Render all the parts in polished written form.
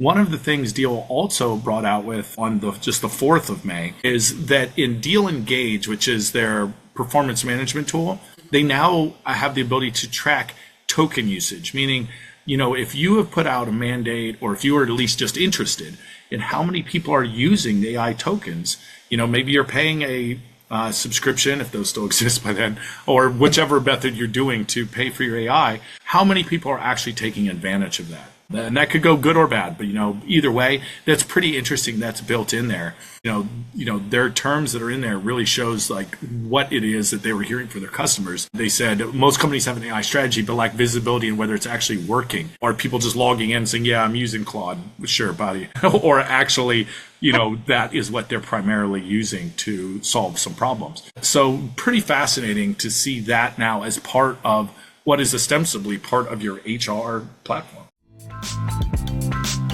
One of the things Deal also brought out with on just the 4th of May is that in Deal Engage, which is their performance management tool, they now have the ability to track token usage, meaning, if you have put out a mandate or if you are at least just interested in how many people are using the AI tokens, maybe you're paying a subscription, if those still exist by then, or whichever method you're doing to pay for your AI, how many people are actually taking advantage of that? And that could go good or bad, but either way, that's pretty interesting. That's built in there. Their terms that are in there really shows like what it is that they were hearing for their customers. They said most companies have an AI strategy, but lack visibility in whether it's actually working. Or people just logging in and saying, "Yeah, I'm using Claude, sure, buddy," or actually, that is what they're primarily using to solve some problems. So pretty fascinating to see that now as part of what is ostensibly part of your HR platform.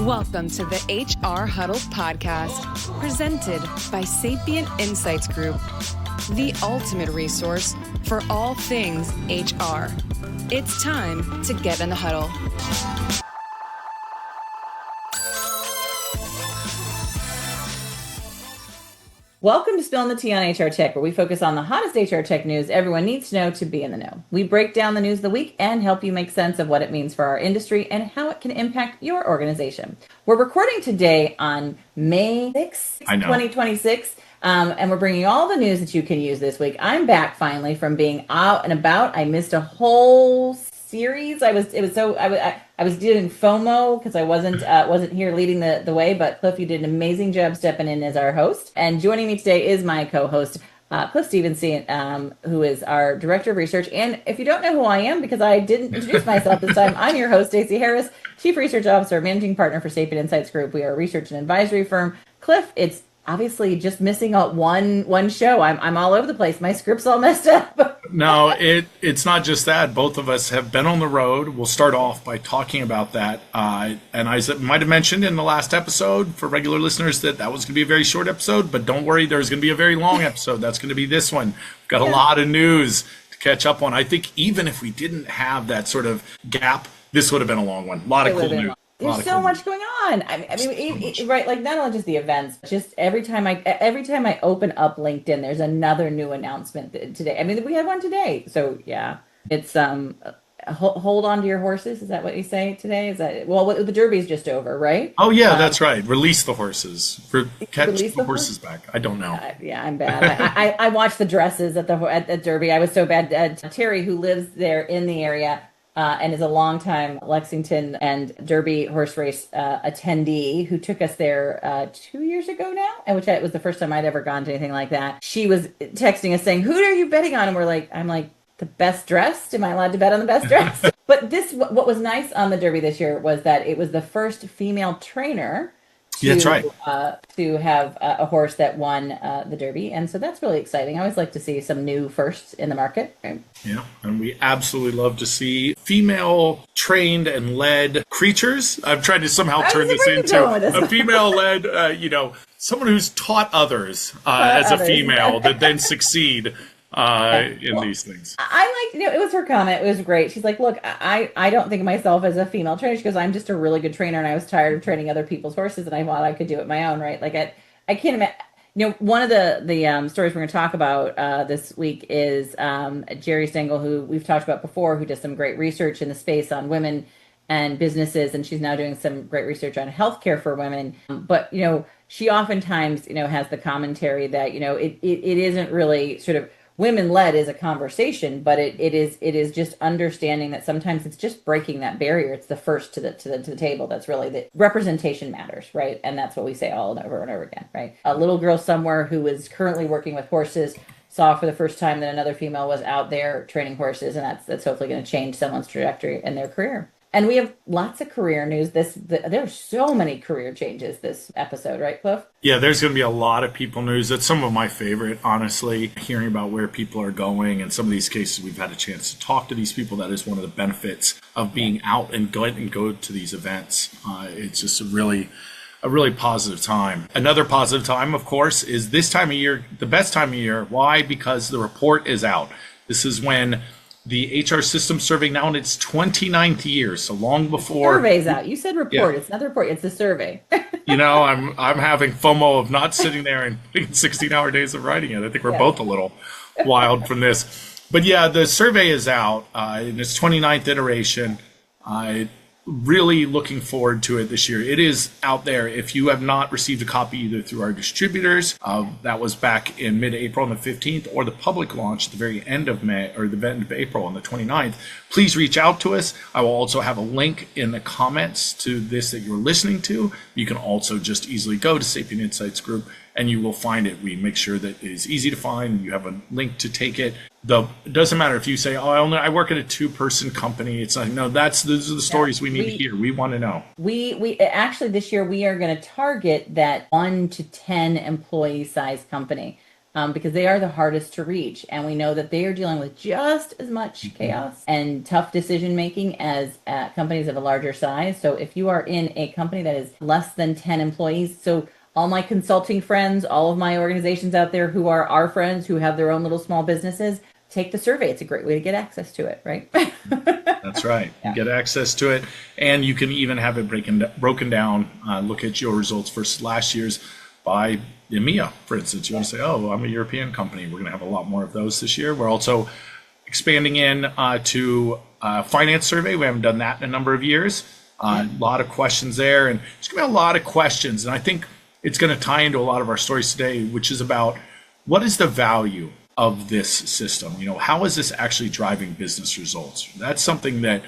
Welcome to the HR Huddle podcast, presented by Sapient Insights Group, the ultimate resource for all things HR. It's time to get in the huddle. Welcome to Spilling the Tea on HR Tech, where we focus on the hottest HR tech news everyone needs to know to be in the know. We break down the news of the week and help you make sense of what it means for our industry and how it can impact your organization. We're recording today on May 6th, 2026, and we're bringing all the news that you can use this week. I'm back finally from being out and about. I missed a whole series. I was doing FOMO because I wasn't here leading the way, but Cliff, you did an amazing job stepping in as our host. And joining me today is my co-host, Cliff Stevenson, who is our Director of Research. And if you don't know who I am, because I didn't introduce myself this time, I'm your host, Stacey Harris, Chief Research Officer, Managing Partner for Sapient Insights Group. We are a research and advisory firm. Cliff, it's obviously just missing out one show. I'm all over the place. My script's all messed up. No, it's not just that. Both of us have been on the road. We'll start off by talking about that. And I might have mentioned in the last episode for regular listeners that was going to be a very short episode, but don't worry, there's going to be a very long episode. That's going to be this one. We've got a lot of news to catch up on. I think even if we didn't have that sort of gap, this would have been a long one. A lot of cool news. There's so much going on. I mean, right? Like not only just the events, just every time I open up LinkedIn, there's another new announcement today. I mean, we had one today. So yeah, it's hold on to your horses. Is that what you say today? Is that the Derby is just over, right? Oh yeah, that's right. Release the horses. Catch the horses back. I don't know. Yeah, I'm bad. I watched the dresses at the Derby. I was so bad. Terry, who lives there in the area. And is a longtime Lexington and Derby horse race attendee who took us there 2 years ago now, and which was the first time I'd ever gone to anything like that. She was texting us saying, "Who are you betting on?" And I'm like, the best dressed? Am I allowed to bet on the best dressed? But what was nice on the Derby this year was that it was the first female trainer that's right. To have a horse that won the Derby. And so that's really exciting. I always like to see some new firsts in the market. Right? Yeah, and we absolutely love to see female trained and led creatures. I've tried to somehow turn this into a female led, someone who's taught others as a female that then succeed in these things. I liked, it was her comment. It was great. She's like, look, I don't think of myself as a female trainer. She goes, I'm just a really good trainer, and I was tired of training other people's horses, and I thought I could do it my own, right? Like I can't imagine. One of the stories we're going to talk about this week is Jerry Stengel, who we've talked about before, who does some great research in the space on women and businesses, and she's now doing some great research on healthcare for women. But she oftentimes has the commentary that it isn't really sort of women-led is a conversation, but it is just understanding that sometimes it's just breaking that barrier. It's the first to the table. That's really the representation matters, right? And that's what we say all over and over again, right? A little girl somewhere who is currently working with horses saw for the first time that another female was out there training horses, and that's hopefully going to change someone's trajectory in their career. And we have lots of career news. There's so many career changes this episode, right, Cliff? Yeah, there's going to be a lot of people news. That's some of my favorite, honestly, hearing about where people are going. And some of these cases, we've had a chance to talk to these people. That is one of the benefits of being out and go to these events. It's just a really positive time. Another positive time, of course, is this time of year, the best time of year. Why? Because the report is out. This is when the HR System Survey now in its 29th year, so long before. Survey's out. You said report. Yeah. It's not the report. It's the survey. I'm having FOMO of not sitting there and 16-hour days of writing it. I think we're both a little wild from this. But yeah, the survey is out in its 29th iteration. Really looking forward to it this year. It is out there. If you have not received a copy either through our distributors, that was back in mid-April on the 15th, or the public launch at the very end of May, or the end of April on the 29th, please reach out to us. I will also have a link in the comments to this that you're listening to. You can also just easily go to Sapient Insights Group and you will find it. We make sure that it is easy to find. You have a link to take it. It doesn't matter if you say, oh, I work at a 2-person company. It's like, no, those are the stories we need to hear. We want to know. We actually, this year, we are going to target that 1 to 10 employee size company because they are the hardest to reach. And we know that they are dealing with just as much chaos and tough decision making as companies of a larger size. So if you are in a company that is less than 10 employees, so all my consulting friends, all of my organizations out there who are our friends who have their own little small businesses, take the survey. It's a great way to get access to it, right? That's right. You get access to it, and you can even have it broken down, look at your results versus last year's by EMEA, for instance. You want to say, oh, I'm a European company. We're going to have a lot more of those this year. We're also expanding in to finance survey. We haven't done that in a number of years. A lot of questions there, and there's going to be a lot of questions, and I think it's going to tie into a lot of our stories today, which is about what is the value of this system? How is this actually driving business results? That's something that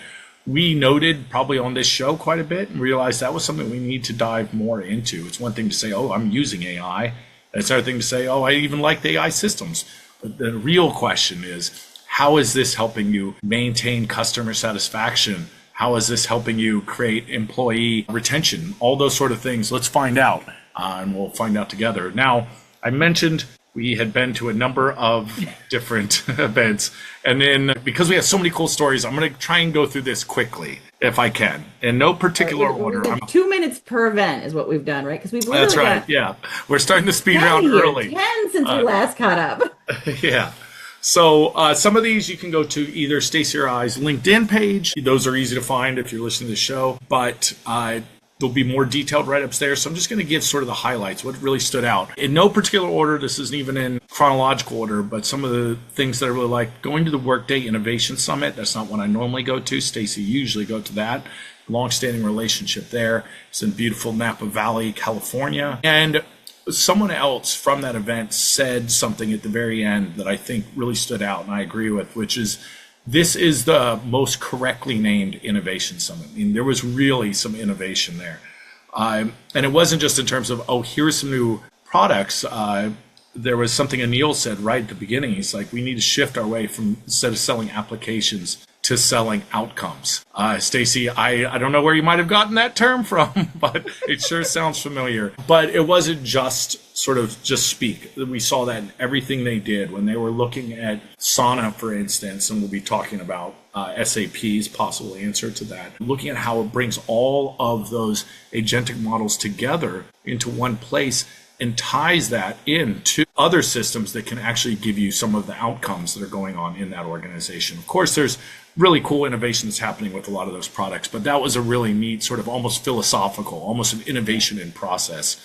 we noted probably on this show quite a bit and realized that was something we need to dive more into. It's one thing to say, oh, I'm using AI. It's another thing to say, oh, I even like the AI systems. But the real question is, how is this helping you maintain customer satisfaction? How is this helping you create employee retention? All those sort of things. Let's find out. And we'll find out together. Now, I mentioned we had been to a number of different events. And then because we have so many cool stories, I'm going to try and go through this quickly, if I can, in no particular order. 2 minutes per event is what we've done, right? Because we've literally That's right, yeah. We're starting the speed round early. 10 since we last caught up. Yeah. So some of these you can go to either Stacey or I's LinkedIn page. Those are easy to find if you're listening to the show. But there'll be more detailed write-ups there. So I'm just going to give sort of the highlights, what really stood out. In no particular order, this isn't even in chronological order, but some of the things that I really like, going to the Workday Innovation Summit. That's not one I normally go to. Stacey usually go to that. Long-standing relationship there. It's in beautiful Napa Valley, California. And someone else from that event said something at the very end that I think really stood out and I agree with, which is, this is the most correctly named Innovation Summit. I mean, there was really some innovation there. And it wasn't just in terms of, oh, here's some new products. There was something Anil said right at the beginning. He's like, we need to shift our way from, instead of selling applications, to selling outcomes. Stacey, I don't know where you might have gotten that term from, but it sure sounds familiar. But it wasn't just sort of just speak. We saw that in everything they did when they were looking at Sana, for instance, and we'll be talking about SAP's possible answer to that. Looking at how it brings all of those agentic models together into one place and ties that into other systems that can actually give you some of the outcomes that are going on in that organization. Of course, there's really cool innovation that's happening with a lot of those products, but that was a really neat sort of almost philosophical, almost an innovation in process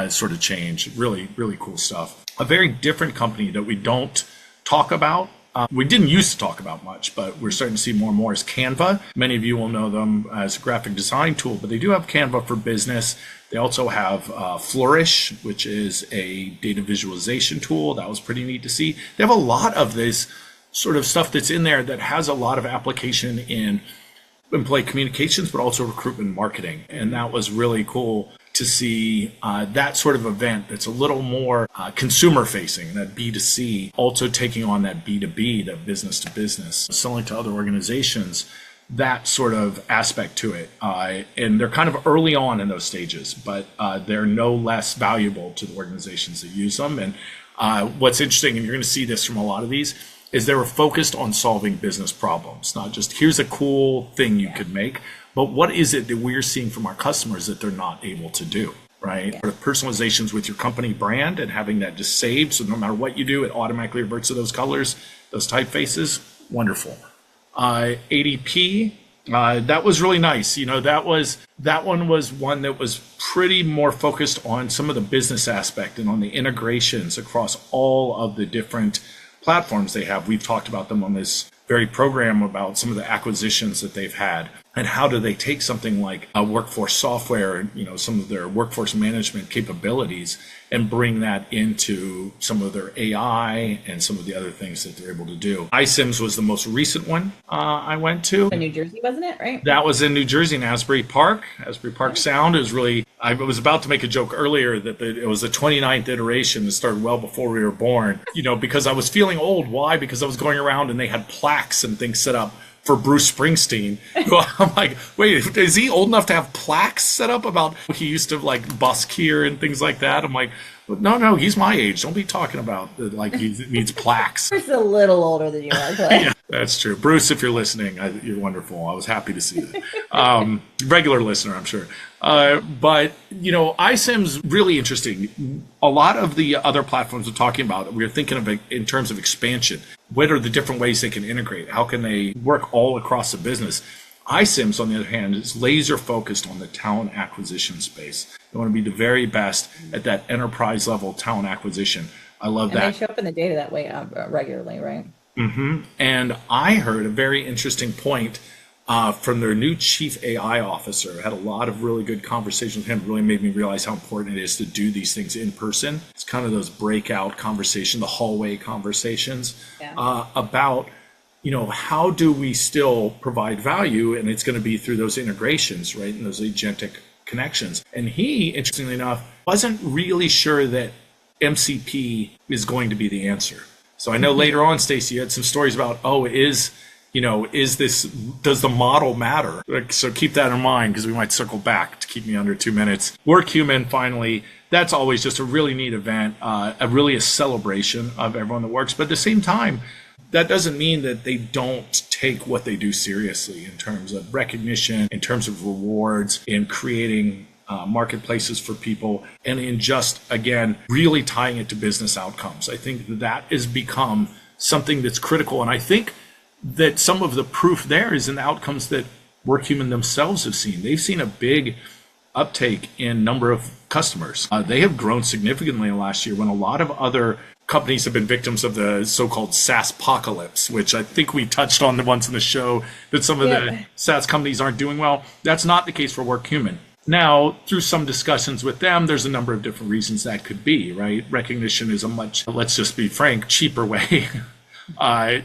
sort of change. Really, really cool stuff. A very different company that we don't talk about. We didn't used to talk about much, but we're starting to see more and more is Canva. Many of you will know them as a graphic design tool, but they do have Canva for business. They also have Flourish, which is a data visualization tool. That was pretty neat to see. They have a lot of this sort of stuff that's in there that has a lot of application in employee communications, but also recruitment marketing. And that was really cool to see that sort of event that's a little more consumer facing, that B2C, also taking on that B2B, that business to business, selling to other organizations, that sort of aspect to it. And they're kind of early on in those stages, but they're no less valuable to the organizations that use them. And what's interesting, and you're going to see this from a lot of these, is they were focused on solving business problems, not just here's a cool thing you could make, but what is it that we're seeing from our customers that they're not able to do, right? Yeah. Personalizations with your company brand and having that just saved, so no matter what you do, it automatically reverts to those colors, those typefaces. Wonderful. ADP. That was really nice. That one was one that was pretty more focused on some of the business aspect and on the integrations across all of the different platforms they have. We've talked about them on this very program about some of the acquisitions that they've had and how do they take something like a workforce software and some of their workforce management capabilities and bring that into some of their AI and some of the other things that they're able to do. ICIMS was the most recent one I went to. In New Jersey, wasn't it? Right. That was in New Jersey in Asbury Park Sound. It was really, I was about to make a joke earlier that it was the 29th iteration that started well before we were born, because I was feeling old. Why? Because I was going around and they had plaques and things set up for Bruce Springsteen. I'm like, wait, is he old enough to have plaques set up about he used to busk here and things like that? I'm like, no, he's my age. Don't be talking about he needs plaques. He's a little older than you are, Clay. Yeah, that's true. Bruce, if you're listening, you're wonderful. I was happy to see that. Regular listener, I'm sure. But ICIMS really interesting. A lot of the other platforms we're talking about, we're thinking of it in terms of expansion. What are the different ways they can integrate? How can they work all across the business? ICIMS, on the other hand, is laser focused on the talent acquisition space. They want to be the very best at that enterprise level talent acquisition. I love that. And they show up in the data that way regularly, right? Mm-hmm. And I heard a very interesting point from their new chief AI officer. I had a lot of really good conversations with him. It really made me realize how important it is to do these things in person. It's kind of those breakout conversations, the hallway conversations about, how do we still provide value? And it's going to be through those integrations, right? And those agentic connections. And he, interestingly enough, wasn't really sure that MCP is going to be the answer. So I know later on, Stacey, you had some stories about, does the model matter? So keep that in mind because we might circle back to keep me under 2 minutes. Workhuman, finally, that's always just a really neat event, a celebration of everyone that works. But at the same time, that doesn't mean that they don't take what they do seriously in terms of recognition, in terms of rewards, in creating marketplaces for people, and in just, again, really tying it to business outcomes. I think that has become something that's critical. And I think that some of the proof there is in the outcomes that Workhuman themselves have seen. They've seen a big uptake in number of customers. They have grown significantly last year when a lot of other companies have been victims of the so-called SaaS apocalypse, which I think we touched on once in the show, that some of the SaaS companies aren't doing well. That's not the case for Workhuman. Now, through some discussions with them, there's a number of different reasons that could be, right? Recognition is a much, let's just be frank, cheaper way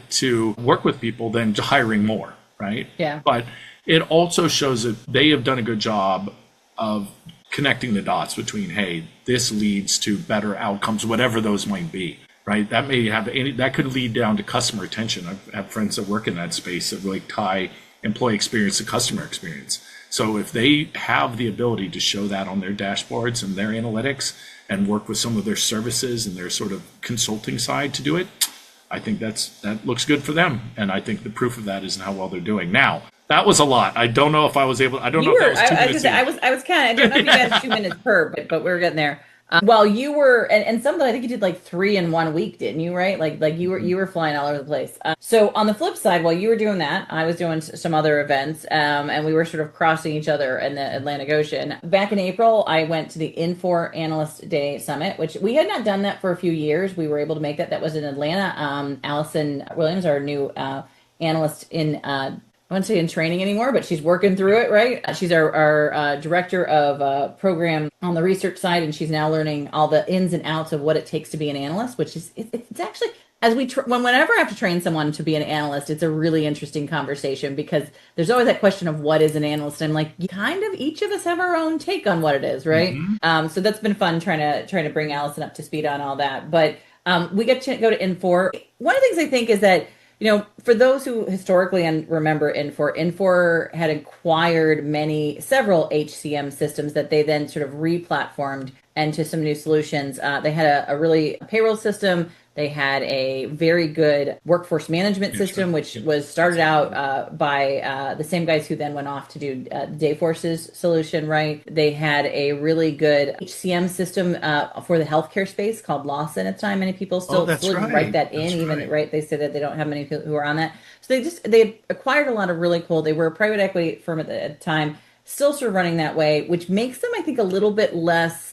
to work with people than hiring more, right? Yeah. But it also shows that they have done a good job of connecting the dots between, hey, this leads to better outcomes, whatever those might be, right? That may have that could lead down to customer retention. I have friends that work in that space that really tie employee experience to customer experience. So if they have the ability to show that on their dashboards and their analytics and work with some of their services and their sort of consulting side to do it, I think that looks good for them. And I think the proof of that is in how well they're doing. Now, that was a lot. I don't know if I was able. I don't know if that was 2 minutes. I was kind of. I don't know if you had 2 minutes per, but we were getting there. While you were, and something I think you did 3 in 1 week, didn't you? Right? Like you were flying all over the place. So on the flip side, while you were doing that, I was doing some other events, and we were sort of crossing each other in the Atlantic Ocean. Back in April, I went to the Infor Analyst Day Summit, which we had not done that for a few years. We were able to make that. That was in Atlanta. Allison Williams, our new analyst in. I wouldn't say in training anymore, but she's working through it, right? She's our director of program on the research side, and she's now learning all the ins and outs of what it takes to be an analyst, which is, it's actually, as whenever I have to train someone to be an analyst, it's a really interesting conversation because there's always that question of what is an analyst? And I'm like, kind of each of us have our own take on what it is, right? Mm-hmm. So that's been fun trying to bring Allison up to speed on all that. But we get to go to Infor. One of the things I think is that, for those who historically remember Infor had acquired several HCM systems that they then sort of re-platformed and to some new solutions. They had a really payroll system. They had a very good workforce management system, which was started out by the same guys who then went off to do Dayforce's solution, right? They had a really good HCM system for the healthcare space called Lawson at the time. Many people still write that in, even right. They say that they don't have many people who are on that. So they acquired a lot of really cool. They were a private equity firm at the time, still sort of running that way, which makes them, I think, a little bit less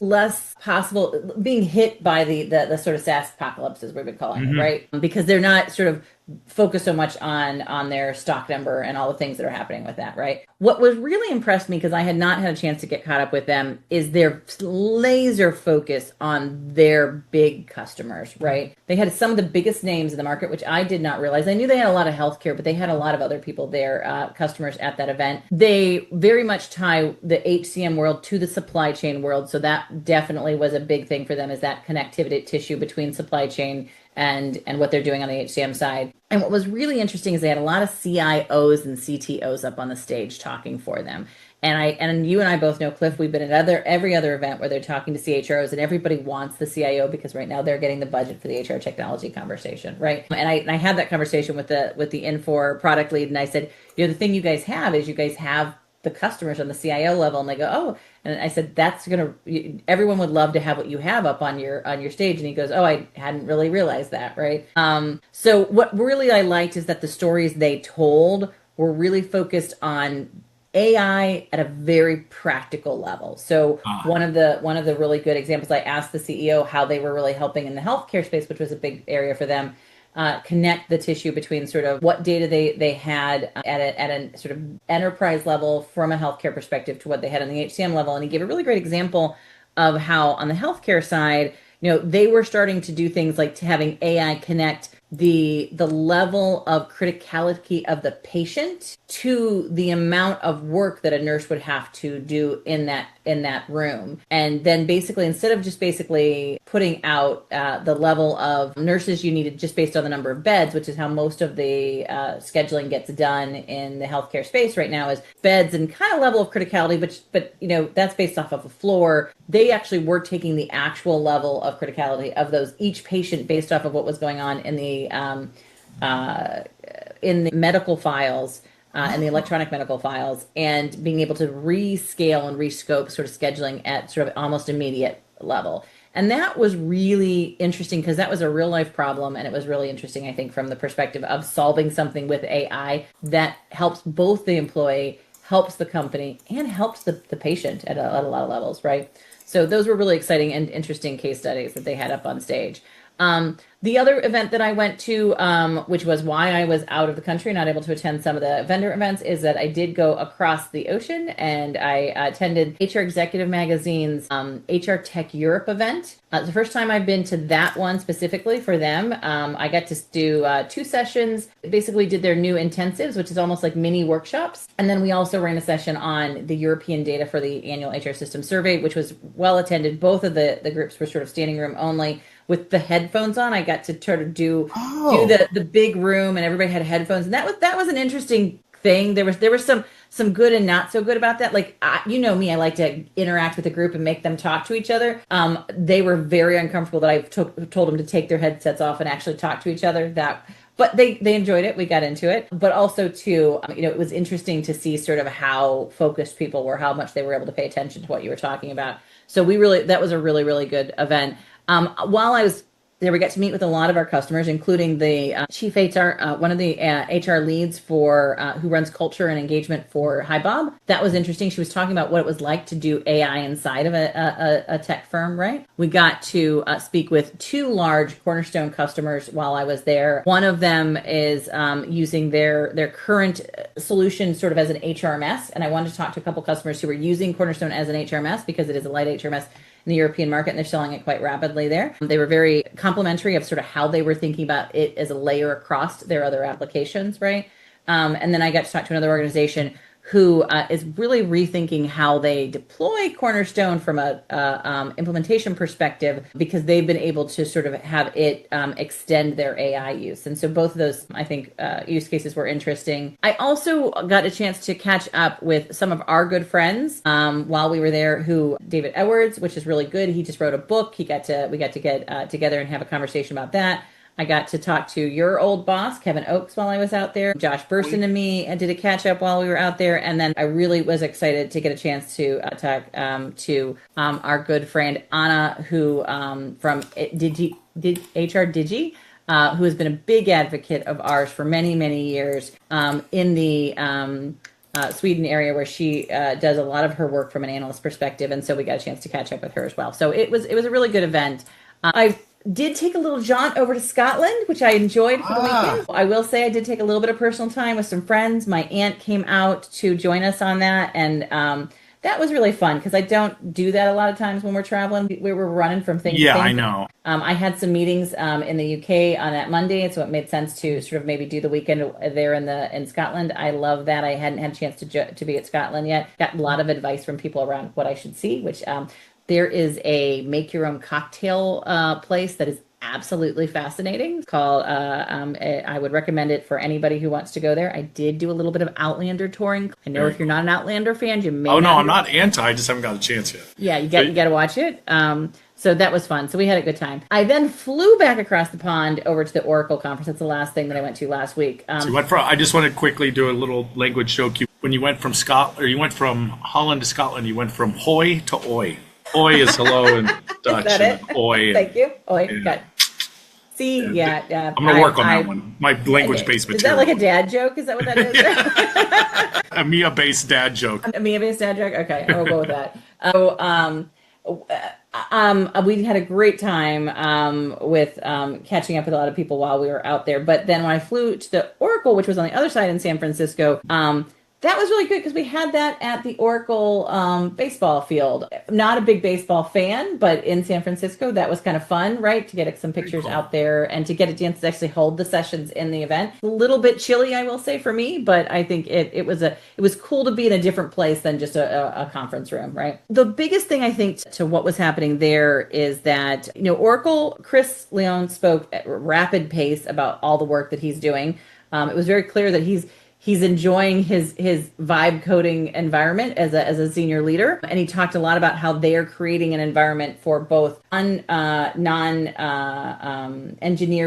possible being hit by the sort of SaaS apocalypse, as we've been calling it, right? Because they're not sort of focused so much on their stock number and all the things that are happening with that, right? What was really impressed me, because I had not had a chance to get caught up with them, is their laser focus on their big customers, right? They had some of the biggest names in the market, which I did not realize. I knew they had a lot of healthcare, but they had a lot of other people there, customers at that event. They very much tie the HCM world to the supply chain world. So that definitely was a big thing for them, is that connectivity tissue between supply chain and what they're doing on the HCM side. And what was really interesting is they had a lot of CIOs and CTOs up on the stage talking for them. And you and I both know, Cliff, we've been at every other event where they're talking to CHROs, and everybody wants the CIO because right now they're getting the budget for the HR technology conversation, right? And I had that conversation with the Infor product lead, and I said, the thing you guys have is you guys have the customers on the CIO level, and they go, oh, and I said, everyone would love to have what you have up on your stage. And he goes, oh, I hadn't really realized that, right? So what really I liked is that the stories they told were really focused on AI at a very practical level. So one of the really good examples, I asked the CEO how they were really helping in the healthcare space, which was a big area for them. Connect the tissue between sort of what data they had at a sort of enterprise level from a healthcare perspective to what they had on the HCM level. And he gave a really great example of how on the healthcare side, they were starting to do things like having AI connect the level of criticality of the patient to the amount of work that a nurse would have to do in that room. And then basically, instead of just basically putting out the level of nurses you needed just based on the number of beds, which is how most of the scheduling gets done in the healthcare space right now, is beds and kind of level of criticality, but that's based off of a floor. They actually were taking the actual level of criticality of those each patient based off of what was going on in the medical files and the electronic medical files, and being able to rescale and rescope sort of scheduling at sort of almost immediate level. And that was really interesting because that was a real life problem, and it was really interesting, I think, from the perspective of solving something with AI that helps both the employee, helps the company, and helps the patient at a lot of levels, right? So those were really exciting and interesting case studies that they had up on stage. The other event that I went to, which was why I was out of the country, not able to attend some of the vendor events, is that I did go across the ocean and I attended HR Executive Magazine's HR Tech Europe event. It's the first time I've been to that one specifically for them. I got to do 2 sessions, basically did their new intensives, which is almost like mini workshops. And then we also ran a session on the European data for the annual HR system survey, which was well attended. Both of the groups were sort of standing room only with the headphones on. I got to sort of do the big room, and everybody had headphones, and that was an interesting thing. There was some good and not so good about that. Like me, I like to interact with a group and make them talk to each other. They were very uncomfortable that I told them to take their headsets off and actually talk to each other. But they enjoyed it. We got into it. But also, too, it was interesting to see sort of how focused people were, how much they were able to pay attention to what you were talking about. So that was a really, really good event. While I was there, we got to meet with a lot of our customers, including the chief HR, one of the HR leads for who runs culture and engagement for HiBob. That was interesting. She was talking about what it was like to do AI inside of a tech firm, right? We got to speak with 2 large Cornerstone customers while I was there. One of them is using their current solution sort of as an HRMS, and I wanted to talk to a couple customers who were using Cornerstone as an HRMS because it is a light HRMS in the European market, and they're selling it quite rapidly there. They were very complimentary of sort of how they were thinking about it as a layer across their other applications, right? And then I got to talk to another organization who is really rethinking how they deploy Cornerstone from a implementation perspective, because they've been able to sort of have it extend their AI use. And so both of those, I think, use cases were interesting. I also got a chance to catch up with some of our good friends while we were there, who David Edwards, which is really good. He just wrote a book. We got to get together and have a conversation about that. I got to talk to your old boss, Kevin Oakes, while I was out there. Josh Burson and me did a catch up while we were out there. And then I really was excited to get a chance to talk to our good friend Anna, who from HR Digi, who has been a big advocate of ours for many, many years in the Sweden area, where she does a lot of her work from an analyst perspective. And so we got a chance to catch up with her as well. So it was a really good event. I did take a little jaunt over to Scotland, which I enjoyed for the weekend. I will say I did take a little bit of personal time with some friends. My aunt came out to join us on that, and that was really fun, because I don't do that a lot of times when we're traveling. We were running from thing to thing. Yeah, I know. I had some meetings in the UK on that Monday, and so it made sense to sort of maybe do the weekend there in Scotland. I love that. I hadn't had a chance to be at Scotland yet. Got a lot of advice from people around what I should see, which there is a make your own cocktail place that is absolutely fascinating. It's called, I would recommend it for anybody who wants to go there. I did do a little bit of Outlander touring. I know if you're not an Outlander fan, you may. Oh, no, I'm not anti. I just haven't got a chance yet. Yeah, you got to watch it. So that was fun. So we had a good time. I then flew back across the pond over to the Oracle conference. That's the last thing that I went to last week. So you went from, I just want to quickly do a little language joke. When you went from you went from Holland to Scotland, you went from hoy to oi. Oi is hello in Dutch. Is that it? Oi. Thank you. Oi. Yeah. Got it. See, yeah. I'm going to work on that one. My language-based material. Is that like a dad joke? Is that what that is? EMEA-based dad joke. EMEA-based dad joke? Okay, I will go with that. We had a great time with catching up with a lot of people while we were out there. But then when I flew to the Oracle, which was on the other side in San Francisco, that was really good, because we had that at the Oracle baseball field. Not a big baseball fan, but in San Francisco, that was kind of fun, right? To get some pictures out there and to get a chance to actually hold the sessions in the event. A little bit chilly, I will say, for me, but I think it was cool to be in a different place than just a conference room, right? The biggest thing I think to what was happening there is that, Oracle, Chris Leone spoke at rapid pace about all the work that he's doing. It was very clear that he's enjoying his vibe coding environment as a senior leader. And he talked a lot about how they are creating an environment for both non-engineer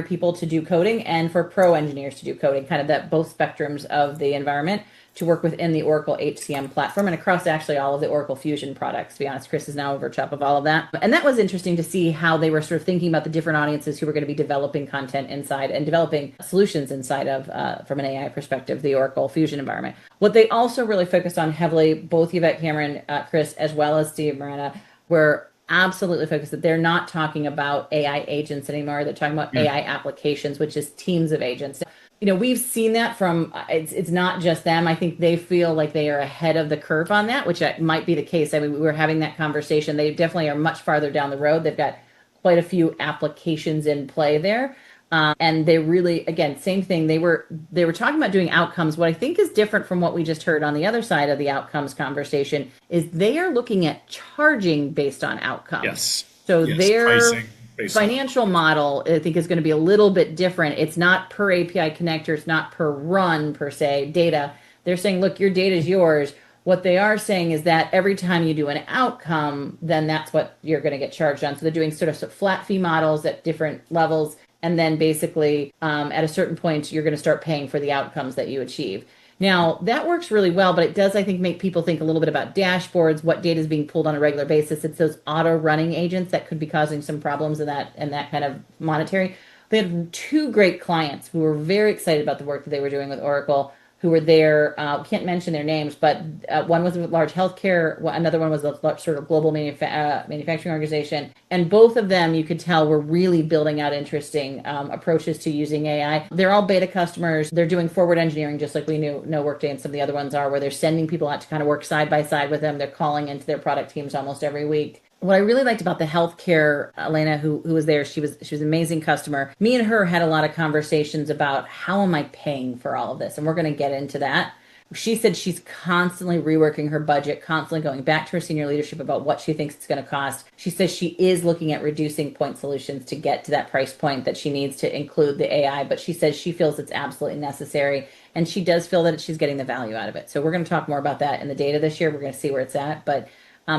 people to do coding and for pro engineers to do coding, kind of that both spectrums of the environment to work within the Oracle HCM platform and across actually all of the Oracle Fusion products. To be honest, Chris is now over top of all of that. And that was interesting to see how they were sort of thinking about the different audiences who were going to be developing content inside and developing solutions inside of, from an AI perspective, the Oracle Fusion environment. What they also really focused on heavily, both Yvette Cameron, Chris, as well as Steve Morena, were absolutely focused that they're not talking about AI agents anymore. They're talking about AI applications, which is teams of agents. We've seen that from, it's not just them. I think they feel like they are ahead of the curve on that, which might be the case. I mean, we were having that conversation. They definitely are much farther down the road. They've got quite a few applications in play there. And they really, again, same thing. They were talking about doing outcomes. What I think is different from what we just heard on the other side of the outcomes conversation is they are looking at charging based on outcomes. Yes. So their pricing. Financial model, I think, is going to be a little bit different. It's not per API connector. It's not per run, per se, data. They're saying, look, your data is yours. What they are saying is that every time you do an outcome, then that's what you're going to get charged on. So they're doing sort of flat fee models at different levels. And then basically, at a certain point, you're going to start paying for the outcomes that you achieve. Now, that works really well, but it does, I think, make people think a little bit about dashboards, what data is being pulled on a regular basis. It's those auto-running agents that could be causing some problems in that kind of monetary. They had two great clients who were very excited about the work that they were doing with Oracle, who were there. Can't mention their names, but one was a large healthcare, another one was a sort of global manufacturing organization. And both of them, you could tell, were really building out interesting approaches to using AI. They're all beta customers. They're doing forward engineering, just like we know Workday and some of the other ones are, where they're sending people out to kind of work side by side with them. They're calling into their product teams almost every week. What I really liked about the healthcare, Elena, who was there, she was an amazing customer. Me and her had a lot of conversations about how am I paying for all of this? And we're going to get into that. She said she's constantly reworking her budget, constantly going back to her senior leadership about what she thinks it's going to cost. She says she is looking at reducing point solutions to get to that price point that she needs to include the AI, but she says she feels it's absolutely necessary. And she does feel that she's getting the value out of it. So we're going to talk more about that in the data this year. We're going to see where it's at. But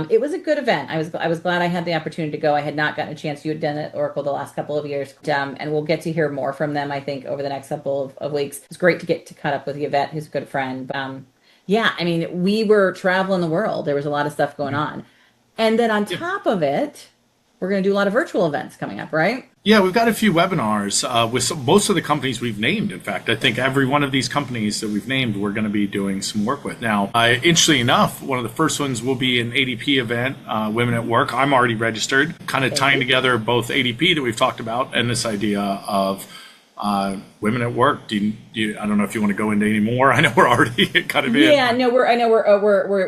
it was a good event. I was glad I had the opportunity to go. I had not gotten a chance. You had done it at Oracle the last couple of years, and we'll get to hear more from them, I think, over the next couple of weeks. It's great to get to cut up with Yvette, who's a good friend. Yeah, I mean, we were traveling the world. There was a lot of stuff going on. And then on top of it, we're going to do a lot of virtual events coming up, right? Yeah, we've got a few webinars with most of the companies we've named. In fact, I think every one of these companies that we've named, we're going to be doing some work with. Now, interestingly enough, one of the first ones will be an ADP event, Women at Work. I'm already registered, kind of tying together both ADP that we've talked about and this idea of women at work. I don't know if you want to go into any more. I know we're already kind of in. Yeah, no,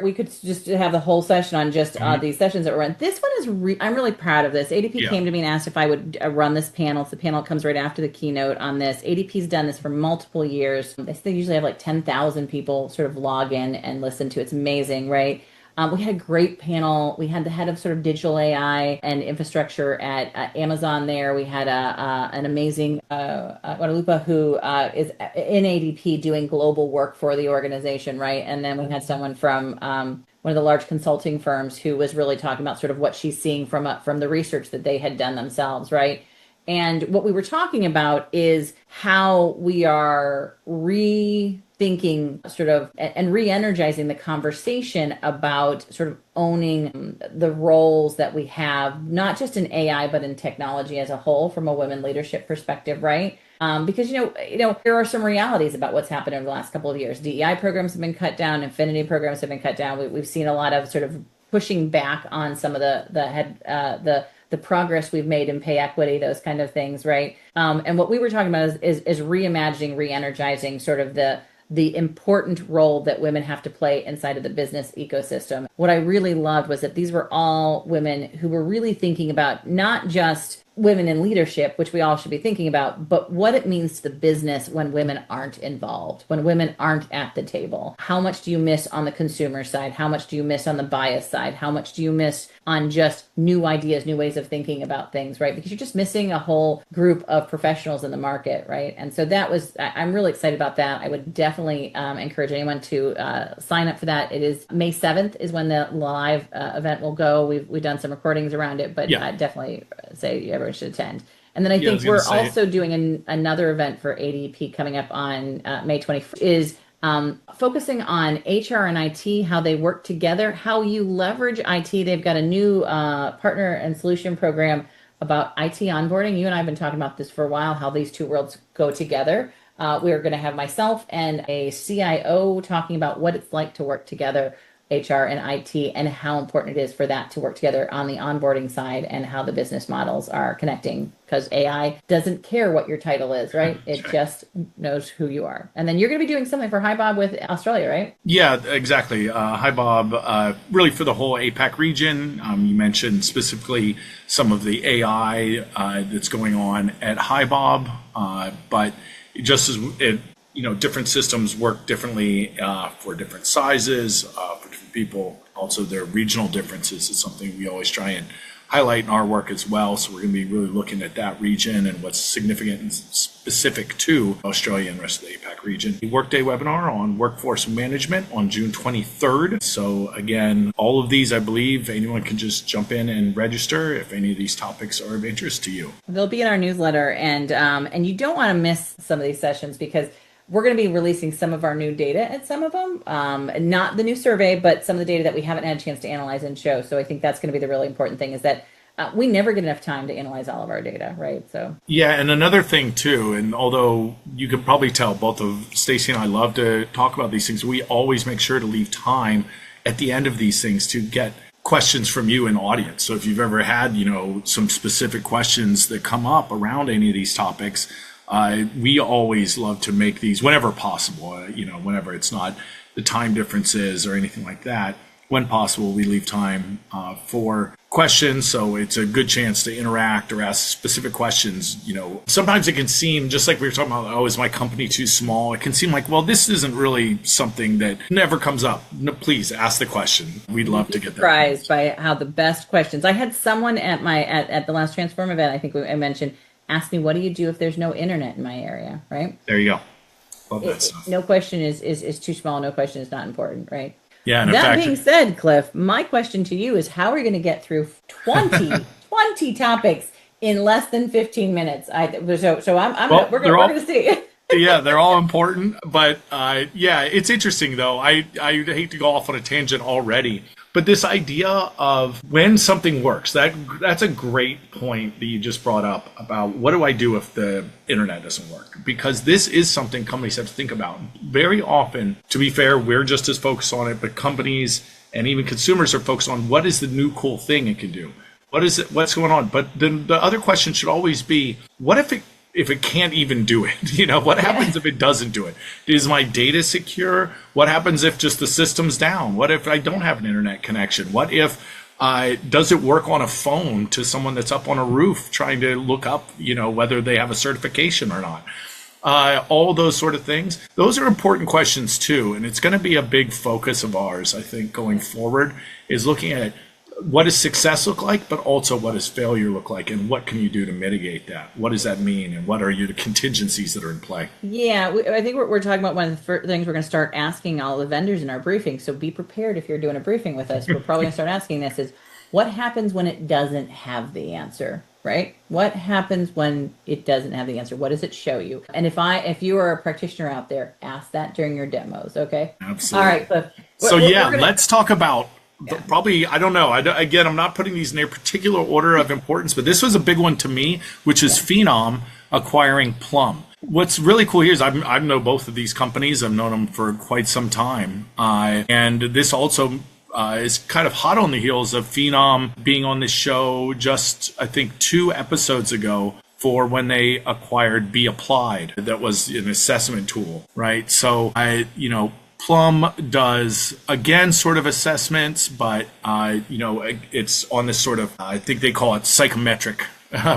we could just have the whole session on just these sessions that we're in. This one is I'm really proud of this. ADP came to me and asked if I would run this panel. It's the panel comes right after the keynote on this. ADP's done this for multiple years. They usually have like 10,000 people sort of log in and listen to it. It's amazing, right? We had a great panel. We had the head of sort of digital AI and infrastructure at Amazon there. We had an amazing Guadalupe who is in ADP doing global work for the organization, right? And then we had someone from one of the large consulting firms who was really talking about sort of what she's seeing from the research that they had done themselves, right? And what we were talking about is how we are rethinking sort of and re-energizing the conversation about sort of owning the roles that we have, not just in AI, but in technology as a whole from a women leadership perspective, right? Because, there are some realities about what's happened over the last couple of years. DEI programs have been cut down, Infinity programs have been cut down. We've seen a lot of sort of pushing back on some of the progress we've made in pay equity, those kind of things, right? And what we were talking about is reimagining, re-energizing sort of the important role that women have to play inside of the business ecosystem. What I really loved was that these were all women who were really thinking about not just women in leadership, which we all should be thinking about, but what it means to the business when women aren't involved, when women aren't at the table. How much do you miss on the consumer side? How much do you miss on the bias side? How much do you miss on just new ideas, new ways of thinking about things, right? Because you're just missing a whole group of professionals in the market, right? And so I'm really excited about that. I would definitely encourage anyone to sign up for that. It is May 7th is when the live event will go. We've done some recordings around it, but definitely say everyone should attend. And then I think we're also doing another event for ADP coming up on May 21st is focusing on HR and IT, how they work together, how you leverage IT. They've got a new partner and solution program about IT onboarding. You and I have been talking about this for a while, how these two worlds go together. We are going to have myself and a CIO talking about what it's like to work together, HR and IT, and how important it is for that to work together on the onboarding side and how the business models are connecting, because AI doesn't care what your title is, right? It just knows who you are. And then you're going to be doing something for Hi Bob with Australia, right? Yeah, exactly. Hi Bob, really for the whole APAC region. You mentioned specifically some of the AI that's going on at Hi Bob, but just as different systems work differently for different sizes, for different people. Also, there are regional differences. It's something we always try and highlight in our work as well. So we're going to be really looking at that region and what's significant and specific to Australia and the rest of the APAC region. The Workday webinar on workforce management on June 23rd. So again, all of these, I believe, anyone can just jump in and register if any of these topics are of interest to you. They'll be in our newsletter, and you don't want to miss some of these sessions because we're going to be releasing some of our new data at some of them, not the new survey, but some of the data that we haven't had a chance to analyze and show. So I think that's going to be the really important thing, is that we never get enough time to analyze all of our data, right? So yeah, and another thing too, and although you can probably tell both of Stacey and I love to talk about these things, we always make sure to leave time at the end of these things to get questions from you in audience. So if you've ever had, some specific questions that come up around any of these topics, we always love to make these whenever possible, whenever it's not the time differences or anything like that. When possible, we leave time for questions, so it's a good chance to interact or ask specific questions. Sometimes it can seem, just like we were talking about, oh, is my company too small? It can seem like, well, this isn't really something that never comes up. No, please ask the question. We'd love to get that. Surprised by how the best questions. I had someone at the last Transform event, I think I mentioned, ask me, what do you do if there's no internet in my area, right? There you go. Love that stuff. No question is too small. No question is not important, right? Yeah. And that being said, Cliff, my question to you is, how are we going to get through 20 topics in less than 15 minutes? We're going to see. Yeah, they're all important, but it's interesting though. I hate to go off on a tangent already, but this idea of when something works, that's a great point that you just brought up about what do I do if the internet doesn't work? Because this is something companies have to think about. Very often, to be fair, we're just as focused on it, but companies and even consumers are focused on what is the new cool thing it can do? What's going on? But then the other question should always be, what if it can't even do it? What happens if it doesn't do it? Is my data secure? What happens if just the system's down? What if I don't have an internet connection? What if does it work on a phone to someone that's up on a roof trying to look up, whether they have a certification or not? All those sort of things. Those are important questions too. And it's going to be a big focus of ours, I think, going forward, is looking at what does success look like, but also what does failure look like, and what can you do to mitigate that? What does that mean, and what are the contingencies that are in play? Yeah, I think we're talking about one of the first things we're going to start asking all the vendors in our briefing. So be prepared if you're doing a briefing with us. We're probably going to start asking this is, what happens when it doesn't have the answer, right? What happens when it doesn't have the answer? What does it show you? And if you are a practitioner out there, ask that during your demos, okay? Absolutely. All right, Cliff. So let's talk about probably, I don't know. Again, I'm not putting these in a particular order of importance, but this was a big one to me, which is Phenom acquiring Plum. What's really cool here is I know both of these companies. I've known them for quite some time. And this also is kind of hot on the heels of Phenom being on this show just, I think, 2 episodes ago for when they acquired Be Applied. That was an assessment tool, right? So Plum does, again, sort of assessments, but, it's on this sort of, I think they call it psychometric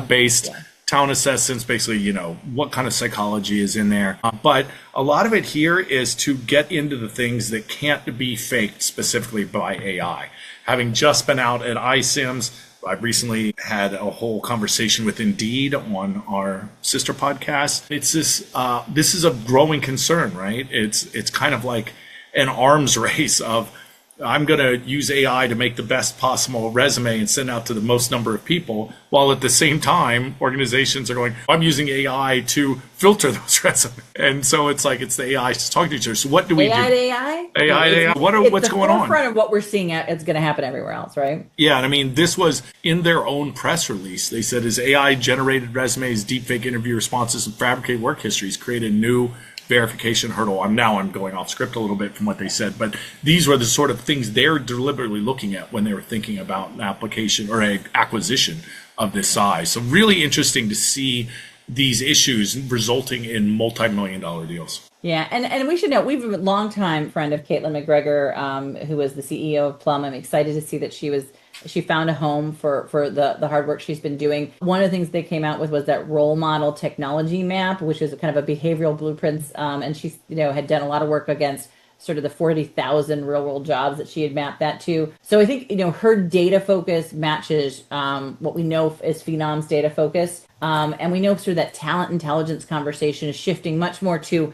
based talent assessments, basically, what kind of psychology is in there. But a lot of it here is to get into the things that can't be faked specifically by AI. Having just been out at ICIMS, I've recently had a whole conversation with Indeed on our sister podcast. It's this is a growing concern, right? It's kind of like an arms race of, I'm going to use AI to make the best possible resume and send out to the most number of people, while at the same time, organizations are going, I'm using AI to filter those resumes. And so it's like, it's the AI talking to each other. So what do we do? AI? AI. What's going on? It's the forefront of what we're seeing it's going to happen everywhere else, right? Yeah. And I mean, this was in their own press release. They said, as AI generated resumes, deepfake interview responses, and fabricated work histories create a new verification hurdle. I'm going off script a little bit from what they said, but these were the sort of things they're deliberately looking at when they were thinking about an application or an acquisition of this size. So really interesting to see these issues resulting in multi-million-dollar deals. Yeah, and we should know, we've a long-time friend of Caitlin McGregor, who was the CEO of Plum. I'm excited to see that she found a home for the hard work she's been doing. One of the things they came out with was that role model technology map, which is kind of a behavioral blueprints. And she's, had done a lot of work against sort of the 40,000 real world jobs that she had mapped that to. So I think, her data focus matches what we know is Phenom's data focus. And we know sort of that talent intelligence conversation is shifting much more to,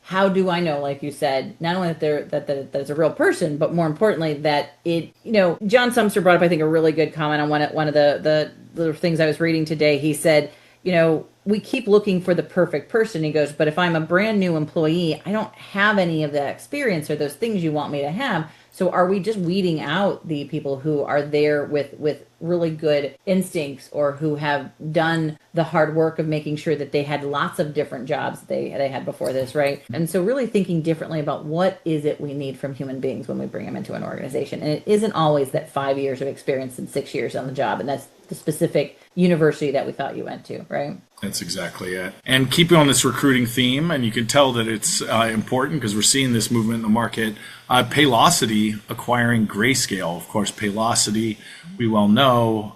how do I know, like you said, not only that it's a real person, but more importantly that it, John Sumser brought up, I think, a really good comment on one of the things I was reading today. He said, we keep looking for the perfect person. He goes, but if I'm a brand new employee, I don't have any of that experience or those things you want me to have. So are we just weeding out the people who are there with really good instincts, or who have done the hard work of making sure that they had lots of different jobs they had before this, right? And so really thinking differently about what is it we need from human beings when we bring them into an organization. And it isn't always that 5 years of experience and 6 years on the job. And that's the specific university that we thought you went to, right? That's exactly it. And keeping on this recruiting theme, and you can tell that it's important because we're seeing this movement in the market. Paylocity acquiring Grayscale. Of course, Paylocity, we well know,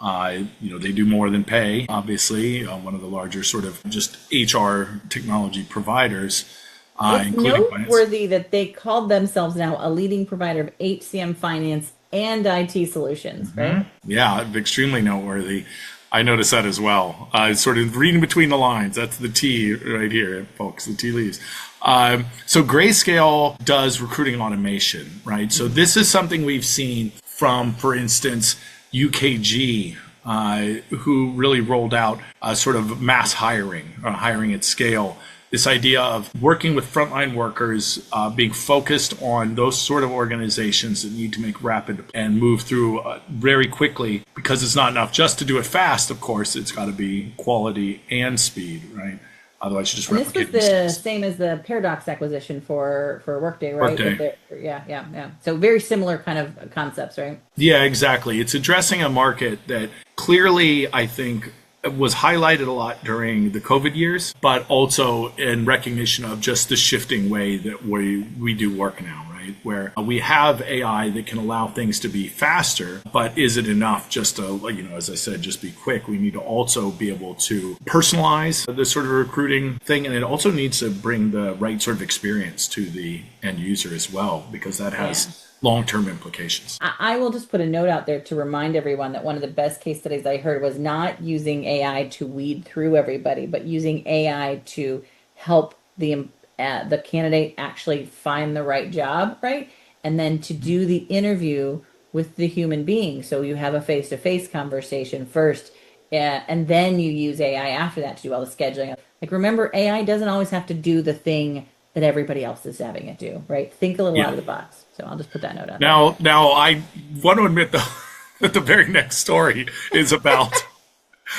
they do more than pay, obviously, one of the larger sort of just HR technology providers. It's noteworthy that they called themselves now a leading provider of HCM finance and IT solutions, right? Yeah, extremely noteworthy. I noticed that as well. Sort of reading between the lines. That's the T right here, folks, the tea leaves. So Grayscale does recruiting automation, right? So this is something we've seen from, for instance, UKG, who really rolled out sort of mass hiring, or hiring at scale. This idea of working with frontline workers, being focused on those sort of organizations that need to make rapid and move through very quickly, because it's not enough just to do it fast. Of course, it's got to be quality and speed, right? Otherwise, you just replicate this was the mistakes. same as the Paradox acquisition for Workday, right? Workday. Yeah. So very similar kind of concepts, right? Yeah, exactly. It's addressing a market that clearly, I think, was highlighted a lot during the COVID years, but also in recognition of just the shifting way that we do work now, right? Where we have AI that can allow things to be faster, but is it enough just to, as I said, just be quick? We need to also be able to personalize this sort of recruiting thing, and it also needs to bring the right sort of experience to the end user as well, because that has long-term implications. I will just put a note out there to remind everyone that one of the best case studies I heard was not using AI to weed through everybody, but using AI to help the candidate actually find the right job, right? And then to do the interview with the human being. So you have a face-to-face conversation first, and then you use AI after that to do all the scheduling. Like, remember, AI doesn't always have to do the thing that everybody else is having it do, right? Think a little out of the box. So I'll just put that note out. Now I want to admit, though, that the very next story is about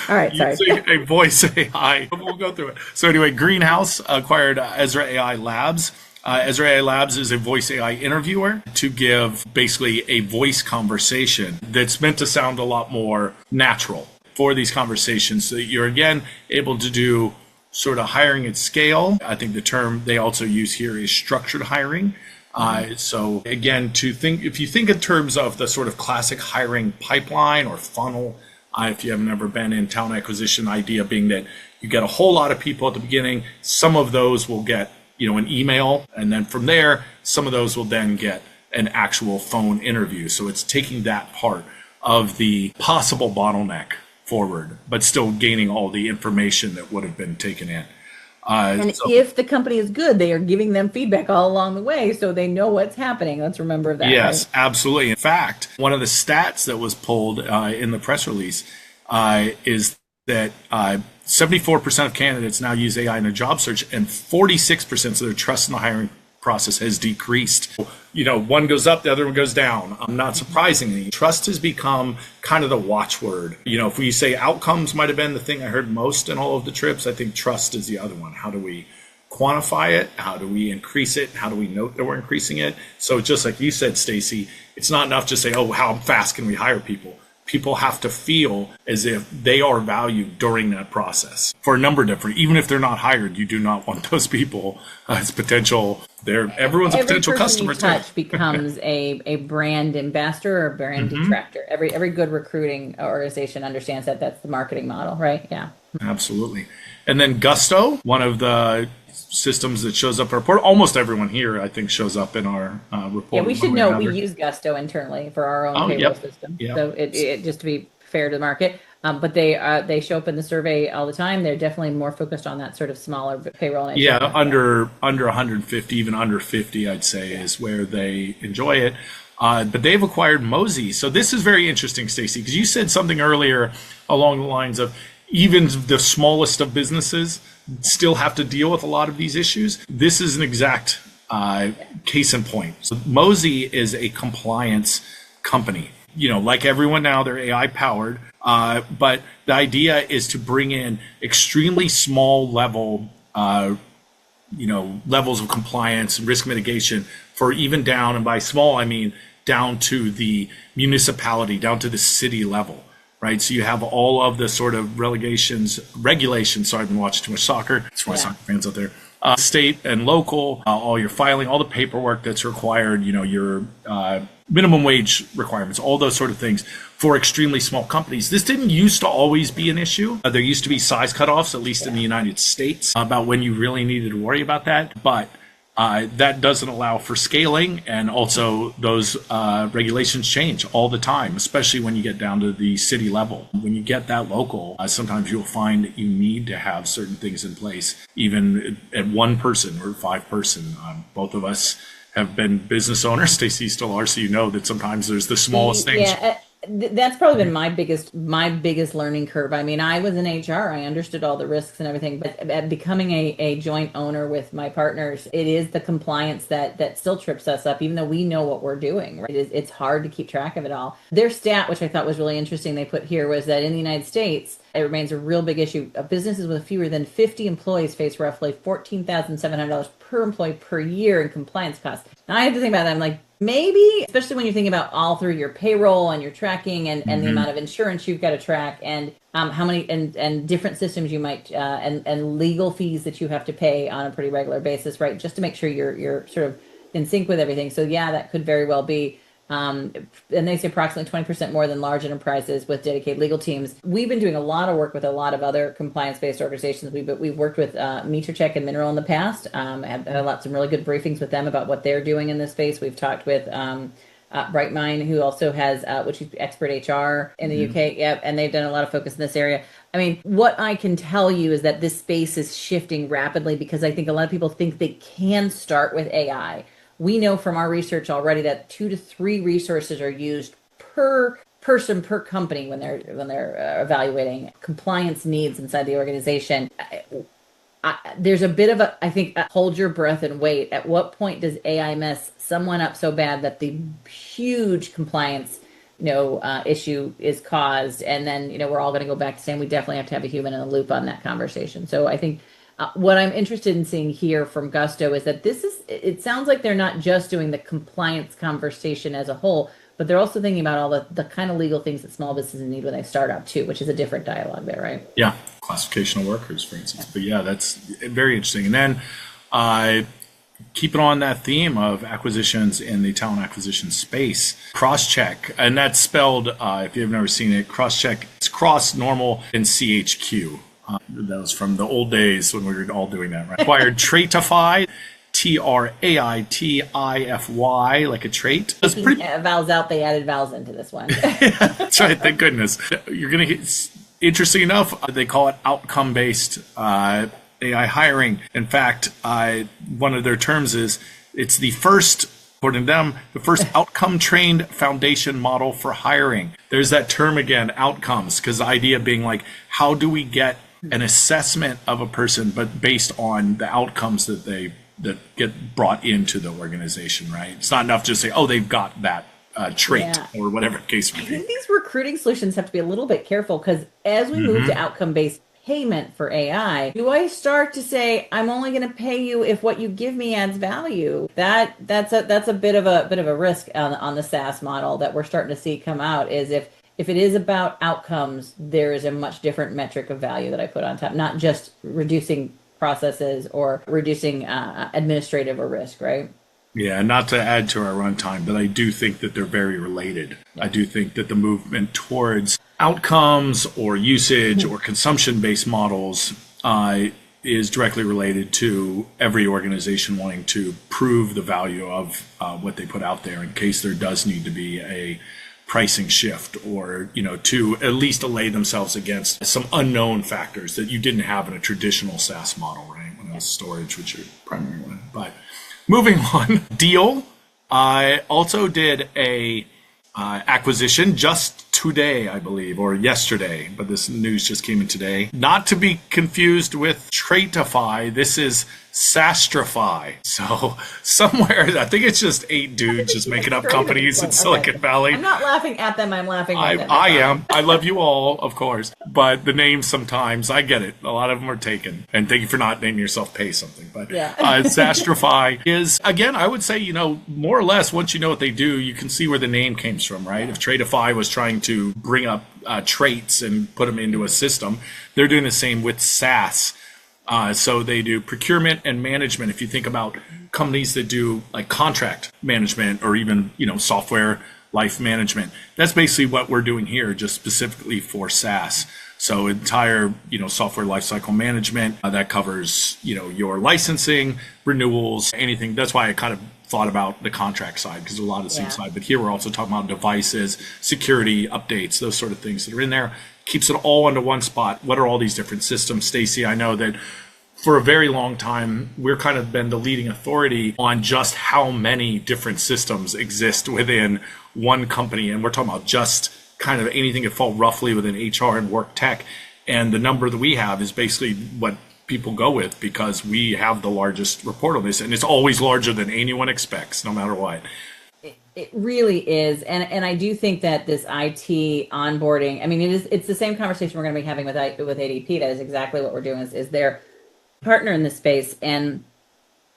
all right, sorry. using a voice AI. We'll go through it. So anyway, Greenhouse acquired Ezra AI Labs. Ezra AI Labs is a voice AI interviewer to give basically a voice conversation that's meant to sound a lot more natural for these conversations, so that you're, again, able to do sort of hiring at scale. I think the term they also use here is structured hiring. So again, if you think in terms of the sort of classic hiring pipeline or funnel, if you have never been in talent acquisition, idea being that you get a whole lot of people at the beginning. Some of those will get, an email. And then from there, some of those will then get an actual phone interview. So it's taking that part of the possible bottleneck forward, but still gaining all the information that would have been taken in. If the company is good, they are giving them feedback all along the way, so they know what's happening. Let's remember that. Yes, right? absolutely. In fact, one of the stats that was pulled in the press release is that 74% of candidates now use AI in a job search, and 46%, so their trust in the hiring process has decreased. One goes up, the other one goes down. Not surprisingly, trust has become kind of the watchword. If we say outcomes might have been the thing I heard most in all of the trips, I think trust is the other one. How do we quantify it? How do we increase it? How do we note that we're increasing it? So just like you said, Stacey, it's not enough to say, oh, how fast can we hire people? People have to feel as if they are valued during that process for a number of different, even if they're not hired, you do not want those people as potential. Everyone's a potential customer. Every person you touch becomes a brand ambassador or a brand detractor. Every good recruiting organization understands that that's the marketing model, right? Yeah. Absolutely. And then Gusto, one of the systems that shows up in our report. Almost everyone here, I think, shows up in our report. Yeah, we should know we use Gusto internally for our own payroll system. Yep. So it just to be fair to the market. But they show up in the survey all the time. They're definitely more focused on that sort of smaller payroll. And under 150, even under 50, I'd say, is where they enjoy it. But they've acquired Mosey. So this is very interesting, Stacey, because you said something earlier along the lines of even the smallest of businesses still have to deal with a lot of these issues. This is an exact case in point. So Mosey is a compliance company. Like everyone now, they're AI powered, but the idea is to bring in extremely small level, levels of compliance and risk mitigation for even down, and by small, I mean down to the municipality, down to the city level. right? So you have all of the sort of regulations. Sorry, I've been watching too much soccer. That's for my soccer fans out there. State and local, all your filing, all the paperwork that's required, your minimum wage requirements, all those sort of things for extremely small companies. This didn't used to always be an issue. There used to be size cutoffs, at least in the United States, about when you really needed to worry about that. But that doesn't allow for scaling, and also those regulations change all the time, especially when you get down to the city level. When you get that local, sometimes you'll find that you need to have certain things in place, even at one person or 5 person. Both of us have been business owners. Stacey still are, so you know that sometimes there's the smallest things. Yeah. That's probably been my biggest learning curve. I mean, I was in HR. I understood all the risks and everything, but at becoming a joint owner with my partners, it is the compliance that still trips us up, even though we know what we're doing, right? It's hard to keep track of it all. Their stat, which I thought was really interesting, they put here, was that in the United States, it remains a real big issue. Businesses with fewer than 50 employees face roughly $14,700 per employee per year in compliance costs. Now I have to think about that. I'm like, maybe, especially when you're thinking about all through your payroll and your tracking and the amount of insurance you've got to track, and how many and different systems you might and legal fees that you have to pay on a pretty regular basis, right? Just to make sure you're sort of in sync with everything. So yeah, that could very well be. And they say approximately 20% more than large enterprises with dedicated legal teams. We've been doing a lot of work with a lot of other compliance-based organizations. We've worked with MeterCheck and Mineral in the past. Had some really good briefings with them about what they're doing in this space. We've talked with Brightmind, who also has, which is expert HR in the UK. Yep, and they've done a lot of focus in this area. I mean, what I can tell you is that this space is shifting rapidly, because I think a lot of people think they can start with AI. We know from our research already that 2 to 3 resources are used per person per company when they're evaluating compliance needs inside the organization. There's a bit of I think, hold your breath and wait. At what point does AI mess someone up so bad that the huge compliance issue is caused, and then we're all going to go back to saying we definitely have to have a human in the loop on that conversation. So I think. What I'm interested in seeing here from Gusto is that it sounds like they're not just doing the compliance conversation as a whole, but they're also thinking about all the kind of legal things that small businesses need when they start up too, which is a different dialogue there, right? Yeah, classification of workers, for instance. But yeah, that's very interesting. And then keeping on that theme of acquisitions in the talent acquisition space, Crosscheck, and that's spelled, if you've never seen it, Crosscheck, it's cross, normal, and CHQ. That was from the old days when we were all doing that, right? Acquired Traitify, Traitify, like a trait. That's pretty. Vowels out, they added vowels into this one. Yeah, that's right, thank goodness. You're going to get, interesting enough, they call it outcome-based AI hiring. In fact, one of their terms is it's the first, according to them, the first outcome-trained foundation model for hiring. There's that term again, outcomes, because the idea being like, how do we get an assessment of a person, but based on the outcomes that get brought into the organization, right? It's not enough to just say, oh, they've got that trait or whatever the case may be. I think these recruiting solutions have to be a little bit careful, because as we move to outcome-based payment for AI, do I start to say I'm only going to pay you if what you give me adds value? That's a bit of a risk on the SaaS model that we're starting to see come out. Is if it is about outcomes, there is a much different metric of value that I put on top, not just reducing processes or reducing administrative or risk, right? Yeah, not to add to our runtime, but I do think that they're very related. I do think that the movement towards outcomes or usage or consumption-based models is directly related to every organization wanting to prove the value of what they put out there in case there does need to be a pricing shift, or to at least allay themselves against some unknown factors that you didn't have in a traditional SaaS model, right? When it was storage, which your primary one. But moving on, Deal also did a acquisition just today, I believe, or yesterday, but this news just came in today. Not to be confused with Traitify, this is Sastrify. So somewhere, I think it's just 8 dudes just making up companies in Silicon Valley. I'm not laughing at them, I'm laughing at them. I am. I love you all, of course. But the names sometimes, I get it. A lot of them are taken. And thank you for not naming yourself Pay something. But Sastrify is, again, I would say, more or less, once you know what they do, you can see where the name came from, right? If Traitify was trying to bring up traits and put them into a system. They're doing the same with SaaS. So they do procurement and management. If you think about companies that do like contract management or even, software life management, that's basically what we're doing here, just specifically for SaaS. So entire, software lifecycle management that covers, your licensing, renewals, anything. That's why I kind of thought about the contract side, because a lot of the same side. But here we're also talking about devices, security, updates, those sort of things that are in there. Keeps it all into one spot. What are all these different systems? Stacey, I know that for a very long time, we're kind of been the leading authority on just how many different systems exist within one company. And we're talking about just kind of anything that fall roughly within HR and work tech. And the number that we have is basically what people go with, because we have the largest report on this. And it's always larger than anyone expects, no matter what. It really is. And I do think that this IT onboarding, I mean, it's the same conversation we're going to be having with ADP. That is exactly what we're doing, is their partner in this space. And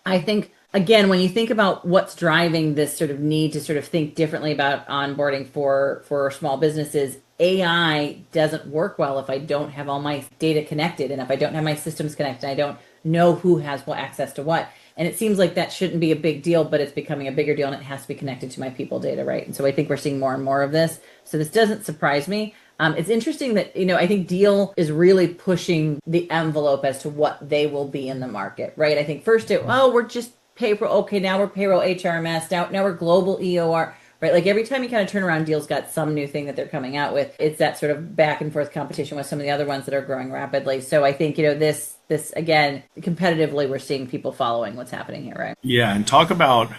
I think, again, when you think about what's driving this sort of need to sort of think differently about onboarding for small businesses, AI doesn't work well if I don't have all my data connected, and if I don't have my systems connected, I don't know who has what access to what. And it seems like that shouldn't be a big deal, but it's becoming a bigger deal, and it has to be connected to my people data, right? And so I think we're seeing more and more of this. So this doesn't surprise me. It's interesting that, I think Deal is really pushing the envelope as to what they will be in the market, right? I think first we're just payroll. Okay, now we're payroll HRMS. Now we're global EOR, right? Like every time you kind of turn around, Deal's got some new thing that they're coming out with. It's that sort of back and forth competition with some of the other ones that are growing rapidly. So I think, this again, competitively, we're seeing people following what's happening here, right? Yeah, and talk about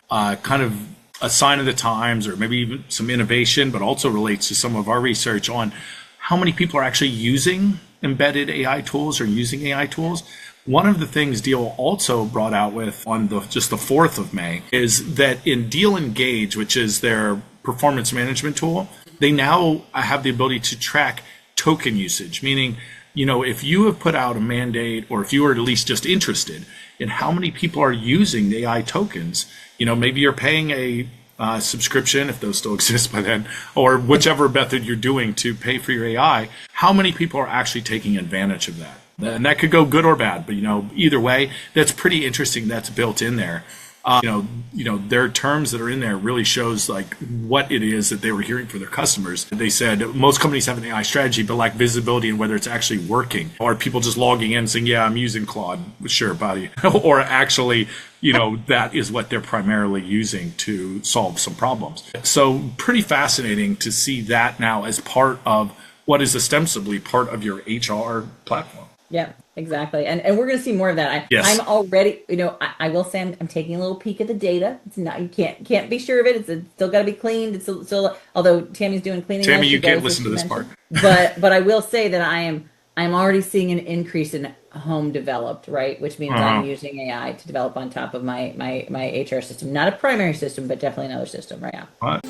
kind of a sign of the times, or maybe even some innovation, but also relates to some of our research on how many people are actually using embedded AI tools or using AI tools. One of the things Deal also brought out with on just the 4th of May is that in Deal Engage, which is their performance management tool, they now have the ability to track token usage, meaning, if you have put out a mandate, or if you are at least just interested in how many people are using the AI tokens, maybe you're paying a subscription, if those still exist by then, or whichever method you're doing to pay for your AI, how many people are actually taking advantage of that? And that could go good or bad, but either way, that's pretty interesting. That's built in there. Their terms that are in there really shows like what it is that they were hearing from their customers. They said most companies have an AI strategy, but lack visibility in whether it's actually working. Or people just logging in saying, yeah, I'm using Claude. Sure, buddy. Or actually, that is what they're primarily using to solve some problems. So pretty fascinating to see that now as part of what is ostensibly part of your HR platform. Yeah, exactly. And we're going to see more of that. Yes. I'm already, I will say I'm taking a little peek at the data. It's not, you can't be sure of it. It's still got to be cleaned. It's still, although Tammy's doing cleaning. Tammy, you can't listen to this part. But I will say that I'm already seeing an increase in home developed, right? Which means I'm using AI to develop on top of my HR system. Not a primary system, but definitely another system right now.